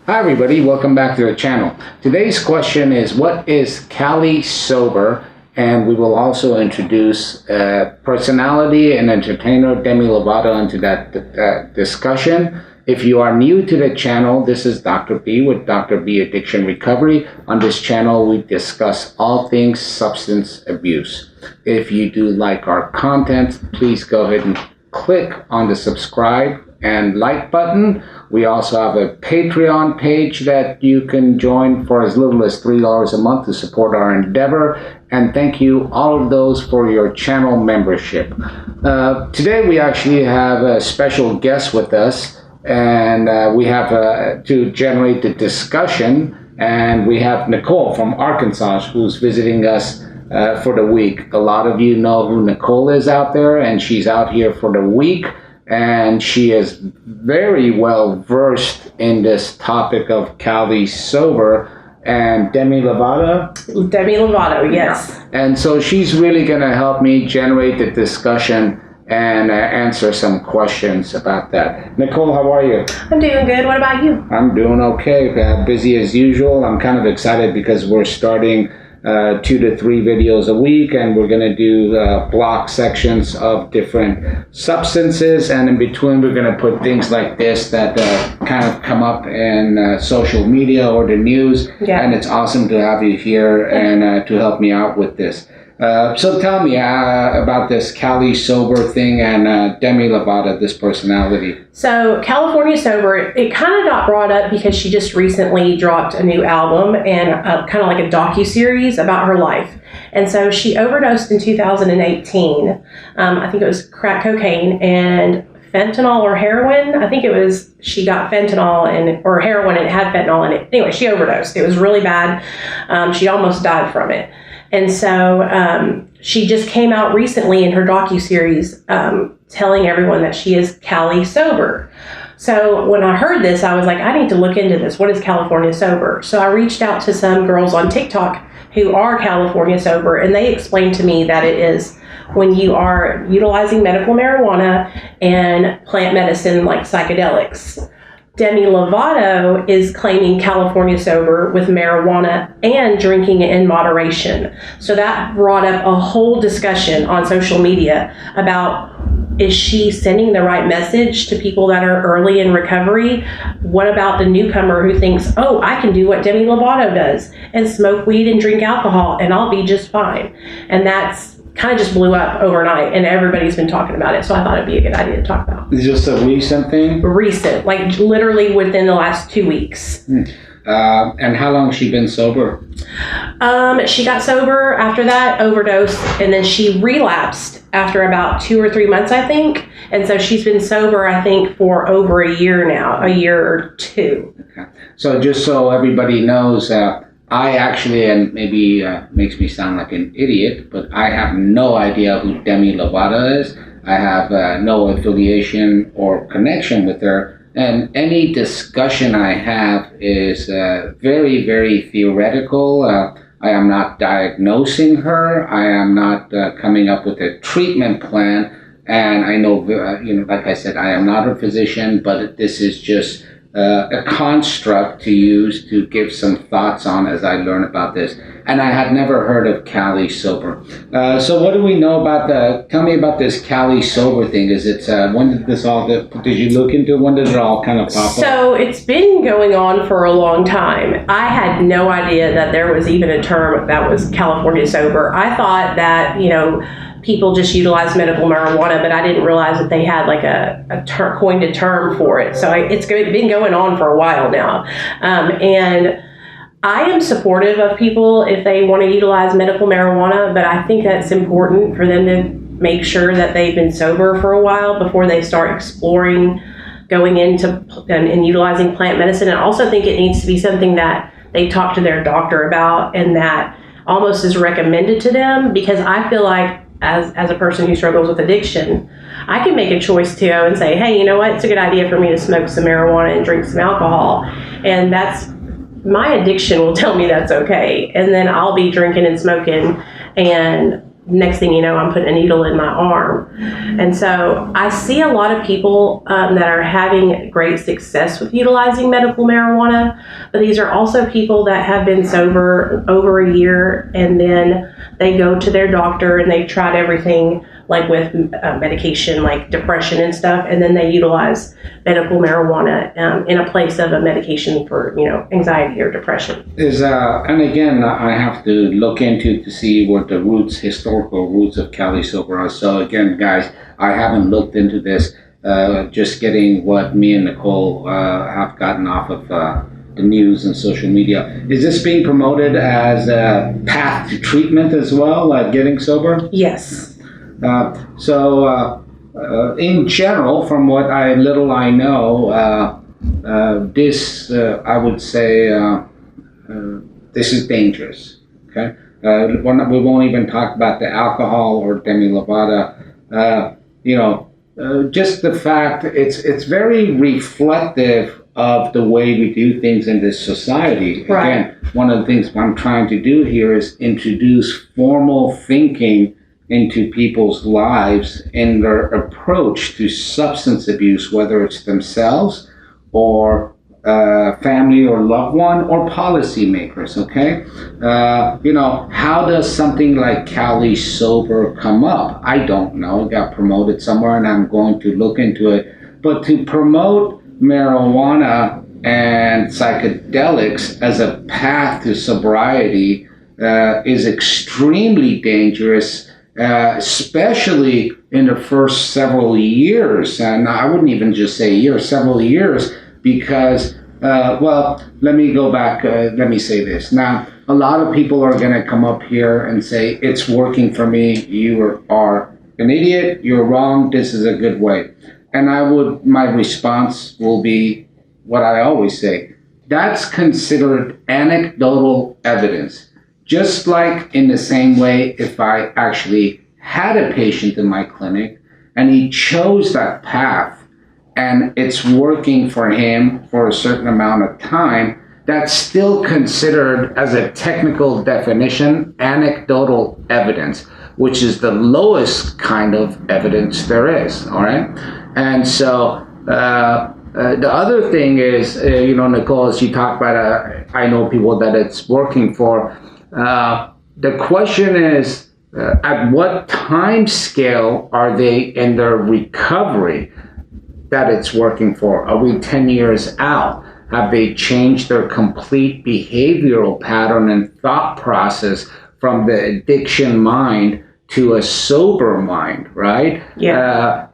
Hi everybody, welcome back to the channel. Today's question is, what is Cali Sober? And we will also introduce personality and entertainer Demi Lovato into that discussion. If you are new to the channel, this is Dr. B with Dr. B Addiction Recovery. On this channel, we discuss all things substance abuse. If you do like our content, please go ahead and click on the subscribe and like button. We also have a Patreon page that you can join for as little as $3 a month to support our endeavor. And thank you all of those for your channel membership. Today we actually have a special guest with us, and we have to generate the discussion. And we have Nicole from Arkansas who's visiting us for the week. A lot of you know who Nicole is out there, and she's out here for the week. And she is very well versed in this topic of Cali Sober and Demi Lovato. Demi Lovato, yes. And so she's really going to help me generate the discussion and answer some questions about that. Nicole, how are you? I'm doing good. What about you? I'm doing okay. Busy as usual. I'm kind of excited because we're starting 2 to 3 videos a week, and we're going to do block sections of different substances, and in between we're going to put things like this that kind of come up in social media or the news. And it's awesome to have you here and to help me out with this. So tell me about this Cali Sober thing and Demi Lovato, this personality. So California Sober, it kind of got brought up because she just recently dropped a new album and kind of like a docu-series about her life. And so she overdosed in 2018. I think it was crack cocaine and fentanyl or heroin. I think it was, she got fentanyl or heroin and it had fentanyl in it. Anyway, she overdosed. It was really bad. She almost died from it. And so she just came out recently in her docu-series telling everyone that she is Cali Sober. So when I heard this, I was like, I need to look into this. What is California Sober? So I reached out to some girls on TikTok who are California Sober, and they explained to me that it is when you are utilizing medical marijuana and plant medicine like psychedelics. Demi Lovato is claiming California Sober with marijuana and drinking in moderation. So that brought up a whole discussion on social media about, is she sending the right message to people that are early in recovery? What about the newcomer who thinks, oh, I can do what Demi Lovato does and smoke weed and drink alcohol and I'll be just fine? And that's kind of just blew up overnight, and everybody's been talking about it. So I thought it'd be a good idea to talk about. Is this a recent thing? Recent, like literally within the last 2 weeks. And how long has she been sober? She got sober after that, overdosed, and then she relapsed after about 2 or 3 months, I think. And so she's been sober, I think, for over a year now, a year or two. Okay. So just so everybody knows, I actually, and maybe makes me sound like an idiot, but I have no idea who Demi Lovato is. I have no affiliation or connection with her. And any discussion I have is very, very theoretical. I am not diagnosing her. I am not coming up with a treatment plan. And I know, like I said, I am not a physician, but this is just a construct to use to give some thoughts on as I learn about this. And I had never heard of Cali Sober. So what do we know about tell me about this Cali Sober thing. Is it, when did this all, did you look into it? When did it all kind of pop up? So it's been going on for a long time. I had no idea that there was even a term that was California Sober. I thought that, people just utilize medical marijuana, but I didn't realize that they had like coined a term for it. So it's been going on for a while now. And I am supportive of people if they want to utilize medical marijuana, but I think that's important for them to make sure that they've been sober for a while before they start exploring going into and utilizing plant medicine. And I also think it needs to be something that they talk to their doctor about and that almost is recommended to them, because I feel like as a person who struggles with addiction, I can make a choice to go and say, hey, you know what, it's a good idea for me to smoke some marijuana and drink some alcohol. And that's, my addiction will tell me that's okay. And then I'll be drinking and smoking and next thing you know, I'm putting a needle in my arm. And so I see a lot of people that are having great success with utilizing medical marijuana, but these are also people that have been sober over a year, and then they go to their doctor and they've tried everything, like with medication, like depression and stuff, and then they utilize medical marijuana in a place of a medication for, anxiety or depression. And again, I have to look into to see what the historical roots of Cali Sober are. So again, guys, I haven't looked into this. Just getting what me and Nicole have gotten off of the news and social media. Is this being promoted as a path to treatment as well, like getting sober? Yes. So in general, from what little I know, this I would say this is dangerous. Okay, we won't even talk about the alcohol or Demi Lovato. Just the fact it's very reflective of the way we do things in this society. Right. Again, one of the things I'm trying to do here is introduce formal thinking into people's lives in their approach to substance abuse, whether it's themselves or family or loved one or policymakers, okay? How does something like Cali Sober come up? I don't know. It got promoted somewhere and I'm going to look into it. But to promote marijuana and psychedelics as a path to sobriety is extremely dangerous, especially in the first several years. And I wouldn't even just say years, several years, because, let me go back. Let me say this. Now, a lot of people are going to come up here and say, it's working for me. You are an idiot. You're wrong. This is a good way. And my response will be what I always say. That's considered anecdotal evidence. Just like in the same way, if I actually had a patient in my clinic and he chose that path and it's working for him for a certain amount of time, that's still considered, as a technical definition, anecdotal evidence, which is the lowest kind of evidence there is, all right? And so the other thing is, Nicole, as you talk about, I know people that it's working for. The question is, at what time scale are they in their recovery that it's working for? Are we 10 years out? Have they changed their complete behavioral pattern and thought process from the addiction mind to a sober mind, right? Yeah.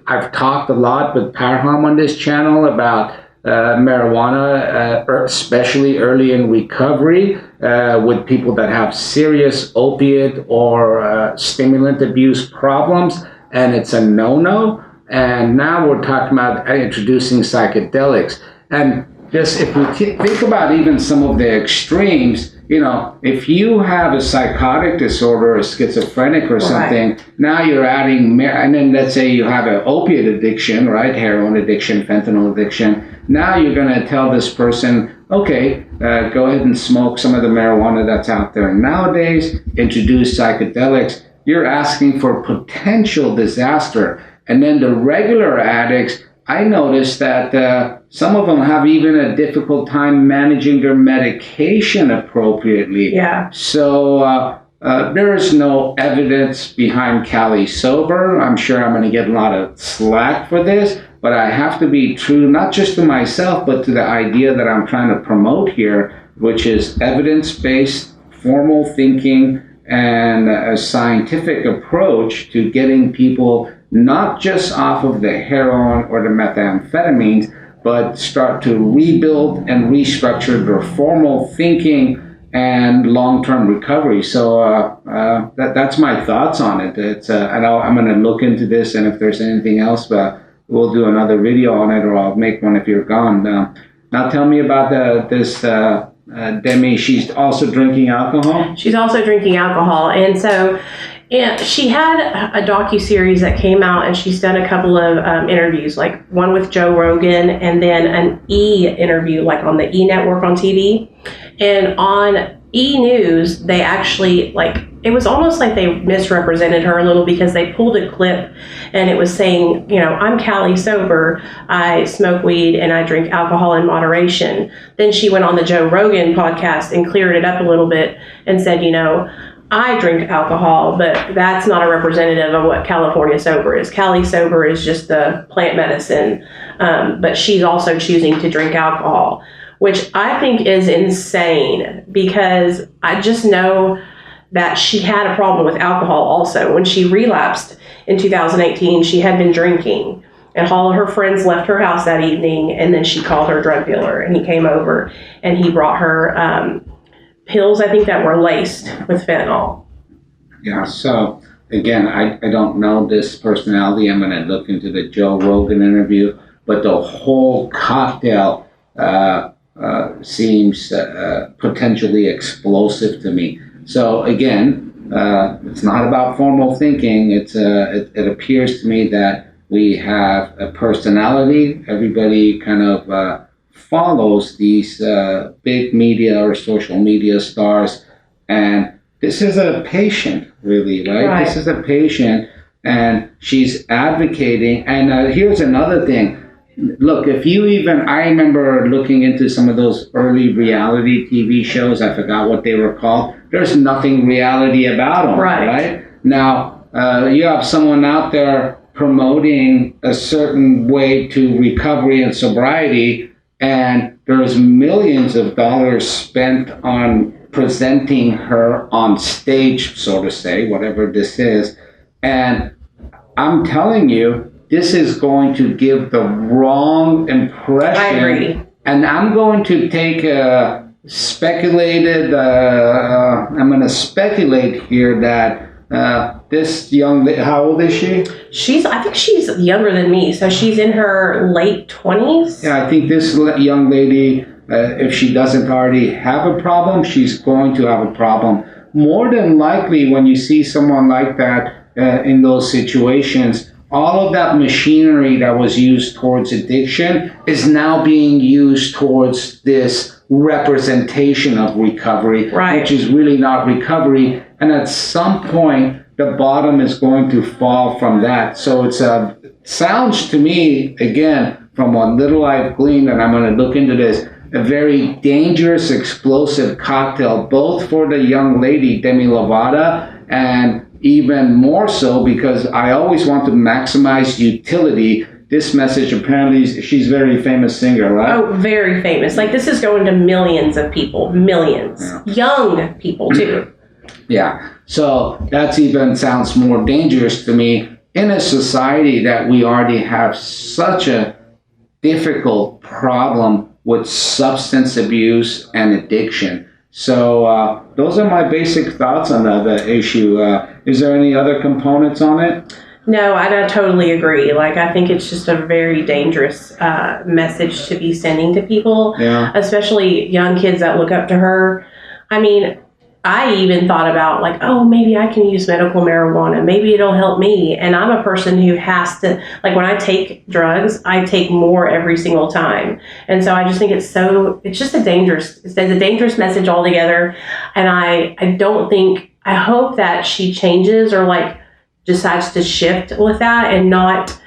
I've talked a lot with Parham on this channel about marijuana, especially early in recovery, with people that have serious opiate or stimulant abuse problems, and it's a no-no. And now we're talking about introducing psychedelics. And just if we think about even some of the extremes, if you have a psychotic disorder or schizophrenic or something, right, now you're adding, and then let's say you have an opiate addiction, right? Heroin addiction, fentanyl addiction. Now you're going to tell this person, okay, go ahead and smoke some of the marijuana that's out there. Nowadays, introduce psychedelics. You're asking for potential disaster. And then the regular addicts, I noticed that some of them have even a difficult time managing their medication appropriately. Yeah. So there is no evidence behind Cali Sober. I'm sure I'm going to get a lot of slack for this, but I have to be true, not just to myself, but to the idea that I'm trying to promote here, which is evidence-based, formal thinking, and a scientific approach to getting people not just off of the heroin or the methamphetamines, but start to rebuild and restructure their formal thinking and long-term recovery. So that's my thoughts on it. I'm going to look into this, and if there's anything else, we'll do another video on it, or I'll make one if you're gone. Now tell me about this Demi. She's also drinking alcohol? She's also drinking alcohol. And so she had a docuseries that came out, and she's done a couple of interviews, like one with Joe Rogan, and then an E interview, like on the E network on TV. And on E! News, they actually, it was almost like they misrepresented her a little because they pulled a clip and it was saying, I'm Cali Sober, I smoke weed and I drink alcohol in moderation. Then she went on the Joe Rogan podcast and cleared it up a little bit and said, I drink alcohol, but that's not a representative of what California Sober is. Cali Sober is just the plant medicine, but she's also choosing to drink alcohol, which I think is insane because I just know that she had a problem with alcohol also. When she relapsed in 2018, she had been drinking, and all of her friends left her house that evening, and then she called her drug dealer, and he came over, and he brought her pills, I think, that were laced with fentanyl. Yeah, so again, I don't know this personality. I'm going to look into the Joe Rogan interview, but the whole cocktail seems potentially explosive to me. So again, it's not about formal thinking. It appears to me that we have a personality. Everybody kind of follows these big media or social media stars, and this is a patient, really, right? This is a patient, and she's advocating. And here's another thing. Look, I remember looking into some of those early reality TV shows. I forgot what they were called. There's nothing reality about them, right? Now, you have someone out there promoting a certain way to recovery and sobriety, and there's millions of dollars spent on presenting her on stage, so to say, whatever this is. And I'm telling you, this is going to give the wrong impression. I agree. And I'm going to take I'm going to speculate here that this young lady, how old is she? I think she's younger than me, so she's in her late 20s. Yeah, I think this young lady, if she doesn't already have a problem, she's going to have a problem. More than likely, when you see someone like that in those situations, all of that machinery that was used towards addiction is now being used towards this representation of recovery, which is really not recovery. And at some point, the bottom is going to fall from that. So it sounds to me, again, from what little I've gleaned, and I'm going to look into this, a very dangerous, explosive cocktail, both for the young lady, Demi Lovato, and even more so because I always want to maximize utility. This message, apparently, she's a very famous singer, right? Oh, very famous. This is going to millions of people, millions. Yeah. Young people, too. Yeah. So that even sounds more dangerous to me in a society that we already have such a difficult problem with substance abuse and addiction. So those are my basic thoughts on the issue. Is there any other components on it? No, I totally agree. I think it's just a very dangerous message to be sending to people, especially young kids that look up to her. I mean, I even thought about maybe I can use medical marijuana. Maybe it'll help me. And I'm a person who has to, when I take drugs, I take more every single time. And so I just think it's just a dangerous message altogether. And I hope that she changes or decides to shift with that and not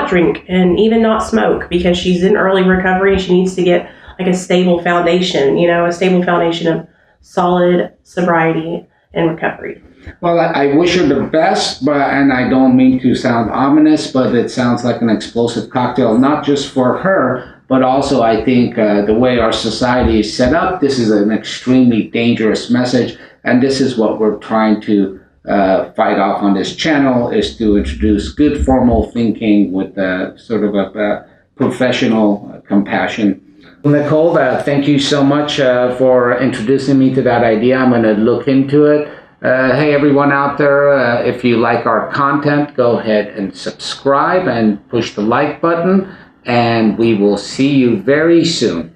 drink and even not smoke, because she's in early recovery. She needs to get a stable foundation, a stable foundation of solid sobriety and recovery. Well, I wish her the best, and I don't mean to sound ominous, but it sounds like an explosive cocktail, not just for her, but also I think the way our society is set up, this is an extremely dangerous message, and this is what we're trying to fight off on this channel, is to introduce good formal thinking with sort of a professional compassion. Nicole, thank you so much for introducing me to that idea. I'm going to look into it. Hey, everyone out there, if you like our content, go ahead and subscribe and push the like button, and we will see you very soon.